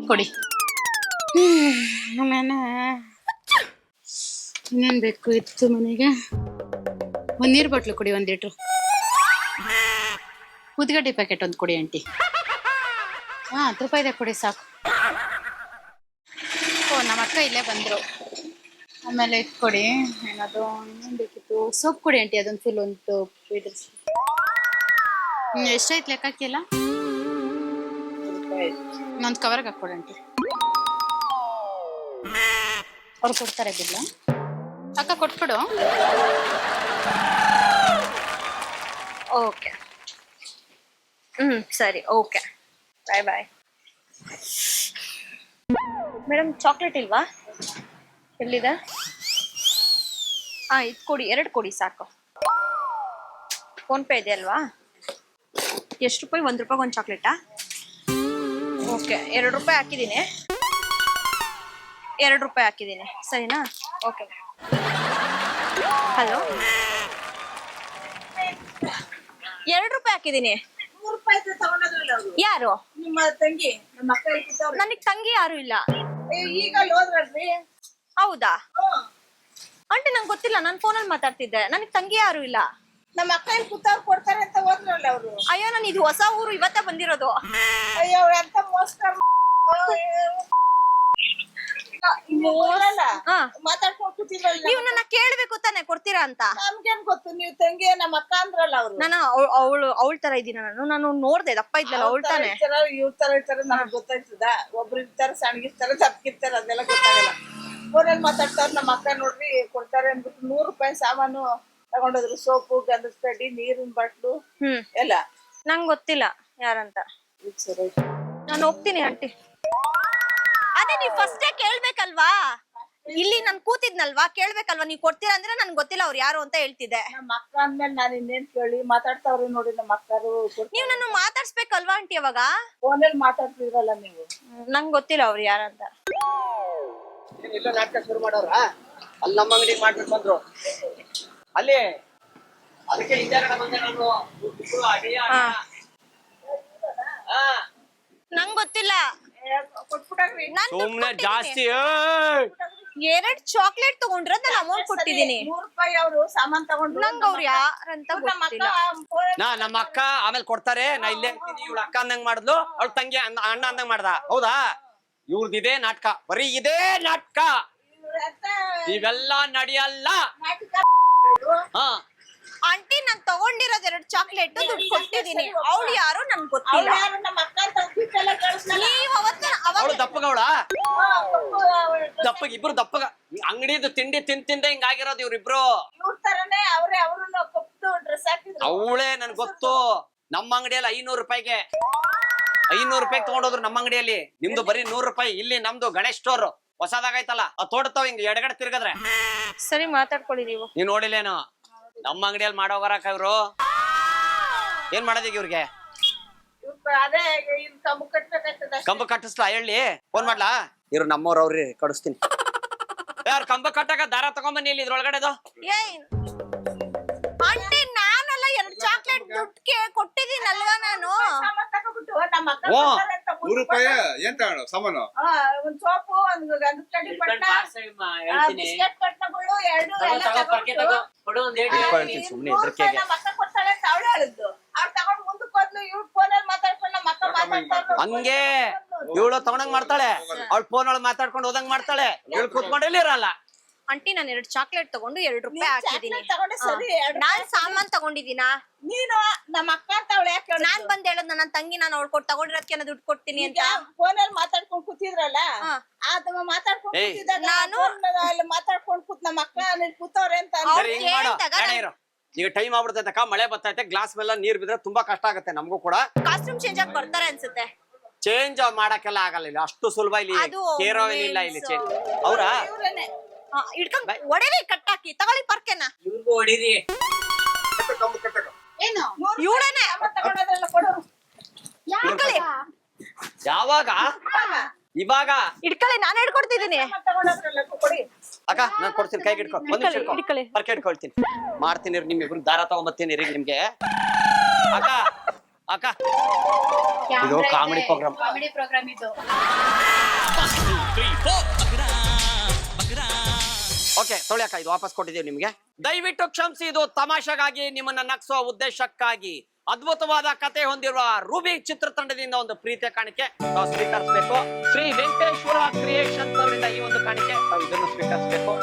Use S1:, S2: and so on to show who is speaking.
S1: ಕೊಡಿ. ಆಮೇಲೆ ಇನ್ನೇನು ಬೇಕು ಇತ್ತು ಮನೆಗೆ? ಒಂದು ನೀರು ಬಾಟ್ಲು ಕೊಡಿ, 1 ಲೀಟ್ರು. ಉದ್ಗಡ್ಡೆ ಪ್ಯಾಕೆಟ್ ಒಂದು ಕೊಡಿ ಆಂಟಿ. 10 ರೂಪಾಯಿದೆ ಕೊಡಿ ಸಾಕು. ನಮ್ಮ ಅಕ್ಕ ಇಲ್ಲೇ ಬಂದರು. ಆಮೇಲೆ ಇದು ಕೊಡಿ, ಏನದು ಇನ್ನೇನು ಬೇಕಿತ್ತು? ಸೋಪ್ ಕೊಡಿ ಆಂಟಿ, ಅದೊಂದು ಫುಲ್ ಒಂದು ಇದ್ರಿಸಿ. ಎಷ್ಟಾಯ್ತು ಲೆಕ್ಕ ಹಾಕಿಲ್ಲ? ಇನ್ನೊಂದು ಕವರ್ಗೆ ಹಾಕ್ಕೊಡಿ ಆಂಟಿ. ಅವ್ರು ಕೊಡ್ತಾರೆ ಬಿಲ್ಲ. ಅಕ್ಕ ಕೊಟ್ಬಿಡು.
S2: ಓಕೆ, ಸರಿ, ಓಕೆ, ಬಾಯ್ ಬಾಯ್. ಮೇಡಮ್ ಚಾಕ್ಲೇಟ್ ಇಲ್ವಾ? ಎಲ್ಲಿದೆ? ಇದು ಕೊಡಿ, 2 ಕೊಡಿ ಸಾಕು. ಫೋನ್ಪೇ ಇದೆ ಅಲ್ವಾ? ಎಷ್ಟು ರೂಪಾಯಿ? 1 ರೂಪಾಯಿ ಒಂದು ಚಾಕ್ಲೇಟಾ? ಓಕೆ, 2 ರೂಪಾಯಿ ಹಾಕಿದ್ದೀನಿ. 2 ರೂಪಾಯಿ ಹಾಕಿದ್ದೀನಿ, ಸರಿನಾ? ಓಕೆ. ಹಲೋ, 2 ರೂಪಾಯಿ ಹಾಕಿದ್ದೀನಿ. ಯಾರು?
S3: ನಿಮ್ಮ ತಂಗಿ, ನಮ್ಮ ಅಕ್ಕ.
S2: ನನಗ್ ತಂಗಿ ಯಾರು ಇಲ್ಲ.
S3: ಈಗ ಹೋದ್ರಲ್ರಿ?
S2: ಹೌದಾ ಆಂಟಿ, ನಂಗೆ ಗೊತ್ತಿಲ್ಲ, ನಾನು ಫೋನಲ್ಲಿ ಮಾತಾಡ್ತಿದ್ದೆ. ನನಗ್ ತಂಗಿ ಯಾರು ಇಲ್ಲ.
S3: ನಮ್ಮ ಅಕ್ಕ ಇಲ್ಲಿ ಕೂತವ್ರು ಕೊಡ್ತಾರೆ ಅಂತ ಹೋದ್ರಲ್ಲ ಅವರು.
S2: ಅಯ್ಯೋ, ನಾನು ಇದು ಹೊಸ ಊರು, ಇವತ್ತೇ ಬಂದಿರೋದು.
S3: ಅಯ್ಯೋ, ಎಂತ ಮೋಸ್ಕರ ಮಾತಾಡ್ಕೊಂಡು ಕೂತಿದ್ರಲ್ಲ.
S2: ನೀವು ನನ್ನ ಕೇಳ್ಬೇಕು ತಾನೆ ಕೊಡ್ತೀರಾ ಅಂತ.
S3: ನಮ್ಗೇನ್ ಗೊತ್ತು, ನೀವು ತಂಗಿ ನಮ್ಮ ಅಕ್ಕ ಅಂದ್ರಲ್ಲ ಅವ್ರು.
S2: ನಾನು ಅವಳ ತರ ಇದ್ದೀನ. ನಾನು ನೋಡ್ದೆ, ದಪ್ಪ ಇದ್ಲಲ್ಲ ಅವಳ ತಾನೆ.
S3: ಇವ್ರ ತರ ಇರ್ತಾರೆ, ನನಗ್ ಗೊತ್ತಾಯ್ತದ. ಒಬ್ರು ಇರ್ತಾರೆ, ಸಣ್ಣಗಿರ್ತಾರೆ, ದಪ್ಪಗಿರ್ತಾರೆ, ಅದೆಲ್ಲ ಗೊತ್ತಾಗಲ್ಲ. ಫೋನಲ್ಲಿ ಮಾತಾಡ್ತಾರ. ನಮ್ಮ ಅಕ್ಕ ನೋಡ್ರಿ ಕೊಡ್ತಾರೆ ಅಂದ್ಬಿಟ್ಟು 100 ರೂಪಾಯಿ ಸಾಮಾನು ತಗೊಂಡೋದ್ರು. ಸೋಪು, ಗಂಧದ ಕಡ್ಡಿ, ನೀರಿನ ಬಾಟ್ಲು ಎಲ್ಲ.
S2: ನಂಗೆ ಗೊತ್ತಿಲ್ಲ ಯಾರಂತ. ನಾನು ಹೋಗ್ತೀನಿ ಆಂಟಿ. ಅದೇ ನೀವು ಫಸ್ಟೇ ಕೇಳ್ಬೇಕಲ್ವಾ? ಇಲ್ಲಿ ನಾನು ಕೂತಿದ್ನಲ್ವಾ, ಕೇಳ್ಬೇಕಲ್ವಾ? ನೀವು ಕೊಡ್ತೀರಾ ಅಂದ್ರೆ ನನ್ಗೆ ಗೊತ್ತಿಲ್ಲ ಅವ್ರು ಯಾರು ಅಂತ ಹೇಳ್ತಿದ್ದೆ.
S3: ನಮ್ಮ ಅಕ್ಕ ಅಂದ್ಮೇಲೆ ನಾನು ಇನ್ನೇನ್ ಕೇಳಿ ಮಾತಾಡ್ತಾವ್ರಿ ನೋಡಿ. ನಮ್ಮ ಅಕ್ಕರು
S2: ನೀವು ನನ್ನ ಮಾತಾಡ್ಸ್ಬೇಕಲ್ವಾ ಆಂಟಿ? ಅವಾಗ
S3: ಫೋನಲ್ಲಿ ಮಾತಾಡ್ತಿದ್ರಲ್ಲ ನೀವು.
S2: ನಂಗೆ ಗೊತ್ತಿಲ್ಲ ಅವ್ರು ಯಾರಂತ.
S4: ಇಲ್ಲ, ನಾಟಕ ಶುರು ಮಾಡೋರ ಅಲ್ಲಿ ನಮ್ಮ ಅಂಗಡಿ ಮಾಡ್ಬಿಟ್ಟು ಬಂದ್ರು. ಅಲ್ಲಿ ಅದಕ್ಕೆ ಹಿಂದೆಗಡೆ ಬಂದೆ ನಾನು.
S2: ನಂಗೆ ಗೊತ್ತಿಲ್ಲ.
S4: ಸುಮ್ನೆ ಜಾಸ್ತಿ
S2: 2 ಚಾಕ್ಲೇಟ್ ತಗೊಂಡ್ರದಲ್ಲ ಅಮೌಂಟ್ ಕೊಟ್ಟಿದ್ದೀನಿ.
S3: 100 ರೂಪಾಯಿ ಅವರು ಸಾಮಾನ್ ತಗೊಂಡ್ರು.
S2: ನಂಗೆ ಅವ್ರು ಯಾರಂತ ಗೊತ್ತಿಲ್ಲ.
S4: ನಮ್ಮ ಅಕ್ಕ ಆಮೇಲೆ ಕೊಡ್ತಾರೆ. ನಾ ಇಲ್ಲೇ ಇವಳ ಅಕ್ಕ ಅಂದಂಗ್ ಮಾಡಿದ್ಲು, ಅವಳ ತಂಗಿ ಅಣ್ಣ ಅಂದಂಗ್ ಮಾಡ್ದ. ಹೌದಾ? ಇವ್ರದಿದೆ ನಾಟಕ, ಬರೀ ಇದೇ ನಾಟಕ. ಇವೆಲ್ಲ ನಡೆಯಲ್ಲ.
S2: ಆಂಟಿ, ನಾನ್ ತಗೊಂಡಿರೋದ್ 2 ಚಾಕ್ಲೇಟ್ ದುಡ್ಡು ಕೊಟ್ಟಿದ್ದೀನಿ. ಅವಳು ಯಾರು ನನ್ಗೆ ಗೊತ್ತಿಲ್ಲ.
S4: ಅವಳು ದಪ್ಪಗವಳ, ದಪ್ಪಗ ಇಬ್ರು ದಪ್ಪಗ. ಅಂಗಡಿದು ತಿಂಡಿ ತಿಂದೆ ಹಿಂಗಾಗಿರೋದು ಇವ್ರಿಬ್ರು. ಅವಳೇ ನನ್ಗೆ ಗೊತ್ತು. ನಮ್ಮ ಅಂಗಡಿಯಲ್ಲಿ 500 ರೂಪಾಯಿಗೆ 500 ರೂಪಾಯಿಗೆ ತಗೊಂಡೋದ್ರು ನಮ್ಮ ಅಂಗಡಿಯಲ್ಲಿ. ನಿಮ್ದು ಬರೀ 100 ರೂಪಾಯಿ. ಇಲ್ಲಿ ನಮ್ದು ಗಣೇಶ್ ಸ್ಟೋರ್ ಹೊಸದಾಗೈತಲ್ಲ, ಅದು ತೋಡ್ತಾವ ಹಿಂಗ ಎಡಗಡೆ ತಿರ್ಗದ್ರೆ.
S2: ಸರಿ, ಮಾತಾಡ್ಕೊಳ್ಳಿ ನೀವು.
S4: ನೀವ್ ನೋಡಿಲ್ಲೇನು ನಮ್ಮ ಅಂಗಡಿಯಲ್ಲಿ ಮಾಡೋಗರಕ ಇವ್ರು? ಏನ್ ಮಾಡೋದೀಗ ಇವ್ರಿಗೆ? ಕಂಬ ಕಟ್ಟಿಸ್ಲಾ ಹೇಳಿ? ಫೋನ್ ಮಾಡ್ಲಾ? ಇವ್ರು ನಮ್ಮವ್ರ ಅವ್ರಿ, ಕಡಿಸ್ತೀನಿ. ಯಾರು ಕಂಬ ಕಟ್ಟಾಗ ದಾರ ತಗೊಂಬನ್ನಿ ಇಲ್ಲಿ ಇದ್ರೊಳಗಡೆದು.
S2: ಆಂಟಿ, ನಾನಲ್ಲ 2 ಚಾಕ್ಲೇಟ್ ದುಡ್ಡು ಕೊಟ್ಟಿದ್ದೀನಲ್ವಾ ನಾನು.
S5: ಏನ್ ತಗೊಂಡು ಸಾಮಾನು?
S3: ಒಂದ್ ಸೋಪು, ಒಂದು ಗಂಧದ ಕಡ್ಡಿ ಪಟ್ಟ, ಬಿಸ್ಕೆಟ್ ಪಟ್ಟಗಳು 2
S4: ಸುಮ್ನೆ ಇದ್ರಕ್ಕೆ
S3: ನಮ್ಮ ಅಕ್ಕ ಕೊಡ್ತಾಳೆ ಅಂತ ಅವಳು ಹೇಳಿದ್ದು. ಅವ್ರು ತಗೊಂಡ್ ಮುಂದಕ್ಕೆ ಹೋದ್ಲು. ಇವ್ರು ಫೋನಲ್ಲಿ ಮಾತಾಡ್ಕೊಂಡು ನಮ್ಮ ಅಕ್ಕ ಮಾತಾಡ್ತಾರೆ.
S4: ಹಂಗೆ ಇವಳು ತಗೊಂಡಂಗ್ ಮಾಡ್ತಾಳೆ, ಅವಳು ಫೋನ್ ಒಳಗ್ ಮಾತಾಡ್ಕೊಂಡು ಹೋದಂಗ್ ಮಾಡ್ತಾಳೆ. ಇವಳು ಕೂತ್ಕೊಂಡಲ್ಲಿ ಇರಲ್ಲ.
S2: ಆಂಟಿ, ನಾನು 2 ಚಾಕ್ಲೇಟ್ ತಗೊಂಡು 2 ರೂಪಾಯಿ ಹಾಕಿದ್ದೀನಿ.
S3: ಸರಿ,
S2: ನಾನ್ ಸಾಮಾನ್ ತಗೊಂಡಿದ್ದೀನಾ?
S3: ನೀನು ನಮ್ಮ ಅಕ್ಕ ಅಂತ ಅವಳು ಯಾಕೆ?
S2: ನಾನ್ ಬಂದ್ ಹೇಳೋದ್ ನನ್ನ ತಂಗಿ, ನಾನು ಅವಳು ತಗೊಂಡಿರೋದಕ್ಕೆ ದುಡ್ಡು ಕೊಡ್ತೀನಿ ಅಂತ.
S3: ಫೋನಲ್ಲಿ ಮಾತಾಡ್ಕೊಂಡ್ ಕೂತಿದ್ರಲ್ಲ, ಆತ ಮಾತಾಡ್ಕೊಂಡ್ ಕೂತಿದ್ದಾಗ ನಾನು ಅಲ್ಲಿ ಮಾತಾಡ್ಕೊಂಡ್ ಕೂತ್ ನಮ್ಮ ಅಕ್ಕ ಕೂತವ್ರೆ ಅಂತ.
S4: ಈಗ ಟೈಮ್ ಆಗ್ಬಿಡ್ತೈತಕ್ಕ, ಮಳೆ ಬರ್ತೈತೆ, ಗ್ಲಾಸ್ ಮೇಲೆ ನೀರ್ ಬಿದ್ರೆ ತುಂಬಾ ಕಷ್ಟ ಆಗುತ್ತೆ ನಮಗೂ ಕೂಡ.
S2: ಕಾಸ್ಟ್ಯೂಮ್ ಚೇಂಜ್ ಆಗಿ ಬರ್ತಾರೆ ಅನ್ಸುತ್ತೆ.
S4: ಚೇಂಜ್ ಮಾಡಕ್ಕೆಲ್ಲ ಆಗಲ್ಲ, ಇಲ್ಲಿ ಅಷ್ಟು ಸುಲಭ ಇಲ್ಲಿ ಕೇರೋವೇನಿಲ್ಲ ಇಲ್ಲಿ ಚೇಂಜ್. ಅವ್ರಾ
S2: ಇಡ್ಕೊಂಡ್ ಒಡೆರಿ, ಕಟ್ಟಾಕಿ ತಗೊಳ್ಳಿ ಪರ್ಕೆನ.
S4: ಇವ್ರಿಗೂ ಹೊಡಿರಿ.
S3: ಏನು
S2: ಇವಳೇನೆ
S3: ತಗೊಂಡೋದ್ರಲ್ಲ ಕೊಡೋರು.
S4: ಯಾವಾಗ? ಇವಾಗ
S2: ಇಡ್ಕೊಳ್ಳಿ, ನಾನು ಹಿಡ್ಕೊಡ್ತಿದ್ದೀನಿ.
S3: ತಗೊಂಡೋದ್ರಲ್ಲ ಕೊಡಿ.
S4: ಅಕ್ಕ, ನಾನ್ ಕೊಡ್ತೀನಿ, ಕೈಗೆ ಇಟ್ಕೊ. ಪರ್ಕೆ ಇಟ್ಕೊಳ್ತೀನಿ, ಮಾಡ್ತೀನಿ. ನಿಮ್ಮಿಬ್ರು ದಾರ ತಗೊಂಬರ್ತೀನಿ ರೀ ನಿಮ್ಗೆ. ಅಕ್ಕ ಅಕ್ಕ, ಇದು ಕಾಮಿಡಿ ಪ್ರೋಗ್ರಾಮ್
S1: ಇದು.
S4: ಓಕೆ ತೊಳ್ಯಾಕ ಇದು ವಾಪಸ್ ಕೊಟ್ಟಿದ್ದೀವಿ ನಿಮ್ಗೆ. ದಯವಿಟ್ಟು ಕ್ಷಮಿಸಿ, ಇದು ತಮಾಷೆಗಾಗಿ ನಿಮ್ಮನ್ನ ನಗಿಸುವ ಉದ್ದೇಶಕ್ಕಾಗಿ ಅದ್ಭುತವಾದ ಕತೆ ಹೊಂದಿರುವ ರೂಬಿ ಚಿತ್ರತಂಡದಿಂದ ಒಂದು ಪ್ರೀತಿಯ ಕಾಣಿಕೆ ನಾವು ಸ್ವೀಕರಿಸಬೇಕು. ಶ್ರೀ ವೆಂಕಟೇಶ್ವರ ಕ್ರಿಯೇಷನ್ಸ್ ಅವರಿಂದ ಈ ಒಂದು ಕಾಣಿಕೆ ನಾವು ಇದನ್ನು ಸ್ವೀಕರಿಸಬೇಕು.